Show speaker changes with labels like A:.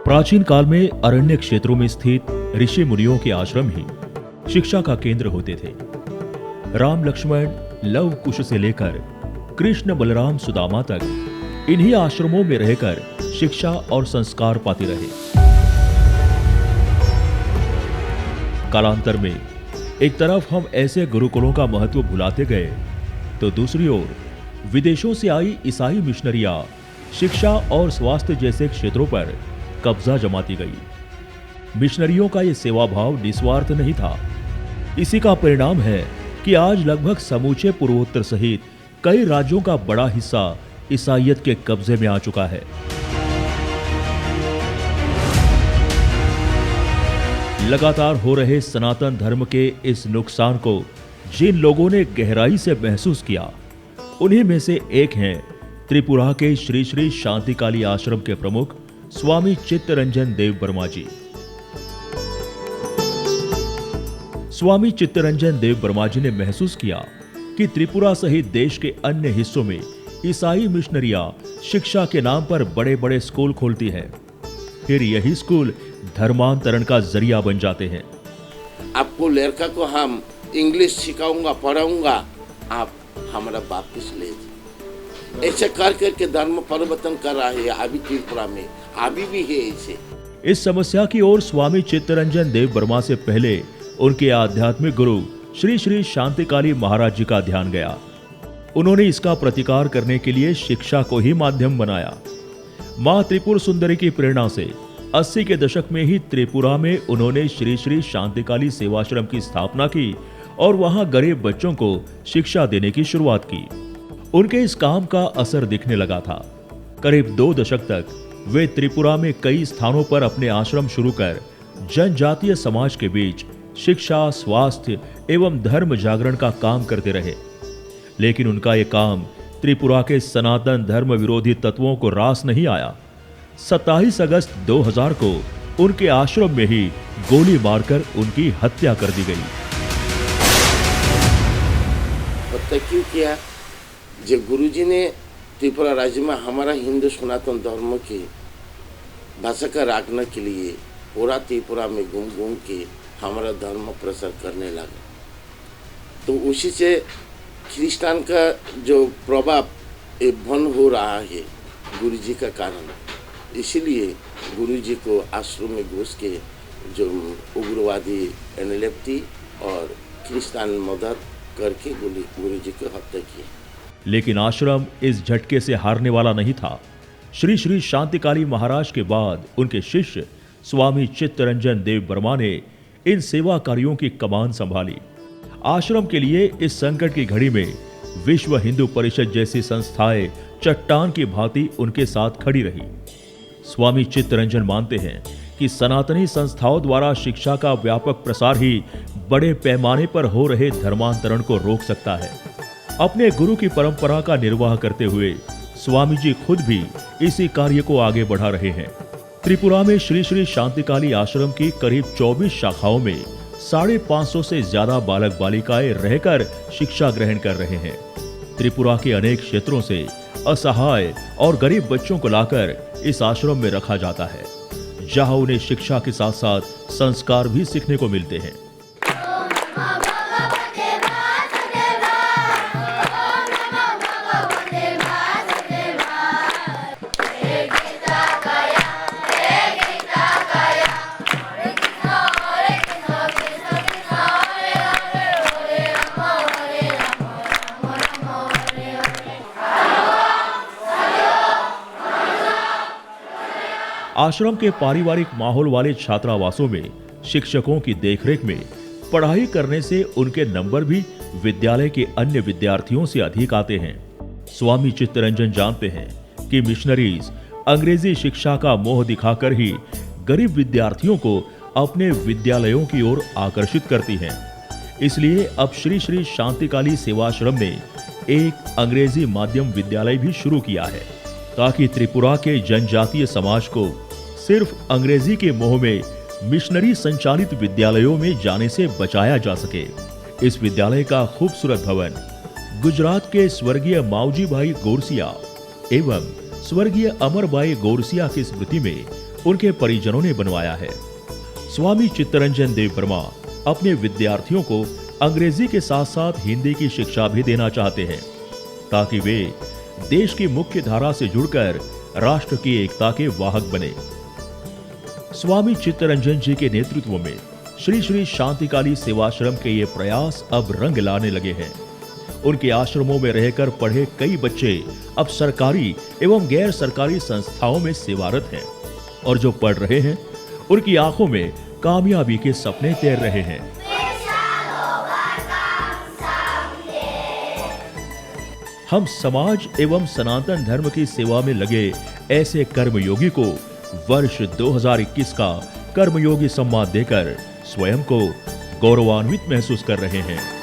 A: प्राचीन काल में अरण्य क्षेत्रों में स्थित ऋषि मुनियों के आश्रम ही शिक्षा का केंद्र होते थे। राम लक्ष्मण लव कुश से लेकर कृष्ण बलराम सुदामा तक इन्हीं आश्रमों में रहकर शिक्षा और संस्कार पाते रहे। कालांतर में एक तरफ हम ऐसे गुरुकुलों का महत्व भुलाते गए, तो दूसरी ओर विदेशों से आई ईसाई मिशनरियां शिक्षा और स्वास्थ्य जैसे क्षेत्रों पर कब्जा जमाती गई। मिशनरियों का यह सेवा भाव निस्वार्थ नहीं था। इसी का परिणाम है कि आज लगभग समूचे पूर्वोत्तर सहित कई राज्यों का बड़ा हिस्सा ईसाईयत के कब्जे में आ चुका है। लगातार हो रहे सनातन धर्म के इस नुकसान को जिन लोगों ने गहराई से महसूस किया, उन्हीं में से एक हैं त्रिपुरा के श्री श्री शांतिकाली आश्रम के प्रमुख स्वामी चित्तरंजन देव वर्मा जी। स्वामी चित्तरंजन देव वर्मा जी ने महसूस किया कि त्रिपुरा सहित देश के अन्य हिस्सों में ईसाई मिशनरियां शिक्षा के नाम पर बड़े बड़े स्कूल खोलती हैं। फिर यही स्कूल धर्मांतरण का जरिया बन जाते हैं।
B: आपको लड़का को हम इंग्लिश सिखाऊंगा, पढ़ाऊंगा, आप हमारा वापिस ले जाए। ऐसे कर करके धर्म परिवर्तन कर रहा है अभी त्रिपुरा में, अभी भी है ऐसे।
A: इस समस्या की ओर स्वामी चित्तरंजन देव वर्मा से पहले उनके आध्यात्मिक गुरु श्री श्री शांतिकाली महाराज जी का ध्यान गया। उन्होंने इसका प्रतिकार करने के लिए शिक्षा को ही माध्यम बनाया। मां त्रिपुर सुंदरी की प्रेरणा से 80 के दशक में ही त्रिपुरा में उन्होंने श्री श्री शांतिकाली सेवाश्रम की स्थापना की और वहां गरीब बच्चों को शिक्षा देने की शुरुआत की। उनके इस काम का असर दिखने लगा था। करीब 2 दशक तक वे त्रिपुरा में कई स्थानों पर अपने आश्रम शुरू कर जनजातीय समाज के बीच शिक्षा, स्वास्थ्य एवं धर्म जागरण का काम करते रहे। लेकिन उनका यह काम त्रिपुरा के सनातन धर्म विरोधी तत्वों को रास नहीं आया। 27 अगस्त 2000 को उनके आश्रम में ही गोली मारकर उनकी हत्या कर दी गई।
B: पता क्यों किया? जब गुरुजी ने त्रिपुरा राज्य में हमारा हिंदू सनातन धर्म की भाषा का रखने के लिए पूरा त्रिपुरा में घूम घूम के हमारा धर्म प्रसार करने लगा, तो उसी से ख्रिस्तान का जो प्रभाव बंद हो रहा है गुरुजी का कारण। इसीलिए गुरुजी को आश्रम में घुस के जो उग्रवादी एनएलएफटी और ख्रिस्तान मदद करके गुरुजी को हत्या की।
A: लेकिन आश्रम इस झटके से हारने वाला नहीं था। श्री श्री शांतिकाली महाराज के बाद उनके शिष्य स्वामी चित्तरंजन देव वर्मा ने इन सेवा कार्यों की कमान संभाली। आश्रम के लिए इस संकट की घड़ी में विश्व हिंदू परिषद जैसी संस्थाएं चट्टान की भांति उनके साथ खड़ी रही। स्वामी चित्तरंजन मानते हैं कि सनातनी संस्थाओं द्वारा शिक्षा का व्यापक प्रसार ही बड़े पैमाने पर हो रहे धर्मांतरण को रोक सकता है। अपने गुरु की परंपरा का निर्वाह करते हुए स्वामी जी खुद भी इसी कार्य को आगे बढ़ा रहे हैं। त्रिपुरा में श्री श्री शांतिकाली आश्रम की करीब 24 शाखाओं में 550 से ज्यादा बालक बालिकाएं रहकर शिक्षा ग्रहण कर रहे हैं। त्रिपुरा के अनेक क्षेत्रों से असहाय और गरीब बच्चों को लाकर इस आश्रम में रखा जाता है, जहां उन्हें शिक्षा के साथ साथ संस्कार भी सीखने को मिलते हैं। आश्रम के पारिवारिक माहौल वाले छात्रावासों में शिक्षकों की देखरेख में पढ़ाई करने से उनके नंबर भी विद्यालय के अन्य विद्यार्थियों से अधिक आते हैं। स्वामी चित्तरंजन जानते हैं कि मिशनरीज अंग्रेजी शिक्षा का मोह दिखाकर ही गरीब विद्यार्थियों को अपने विद्यालयों की ओर आकर्षित करती हैं। इसलिए अब श्री श्री शांतिकाली सेवाश्रम ने एक अंग्रेजी माध्यम विद्यालय भी शुरू किया है, ताकि त्रिपुरा के जनजातीय समाज को सिर्फ अंग्रेजी के मोह में मिशनरी संचालित विद्यालयों में जाने से बचाया जा सके। इस विद्यालय का खूबसूरत भवन गुजरात के स्वर्गीय मावजी भाई गोरसिया एवं स्वर्गीय अमरबाई गोरसिया की स्मृति में उनके परिजनों ने बनवाया है। स्वामी चित्तरंजन देव वर्मा अपने विद्यार्थियों को अंग्रेजी के साथ साथ हिंदी की शिक्षा भी देना चाहते हैं ताकि वे देश की मुख्य धारा से जुड़कर राष्ट्र की एकता के वाहक बने। स्वामी चित्तरंजन जी के नेतृत्व में श्री श्री शांतिकाली सेवाश्रम के ये प्रयास अब रंग लाने लगे हैं। उनके आश्रमों में रहकर पढ़े कई बच्चे अब सरकारी एवं गैर सरकारी संस्थाओं में सेवारत हैं और जो पढ़ रहे हैं उनकी आंखों में कामयाबी के सपने तैर रहे हैं। हम समाज एवं सनातन धर्म की सेवा में लगे ऐसे कर्मयोगी को वर्ष 2021 का कर्मयोगी सम्मान देकर स्वयं को गौरवान्वित महसूस कर रहे हैं।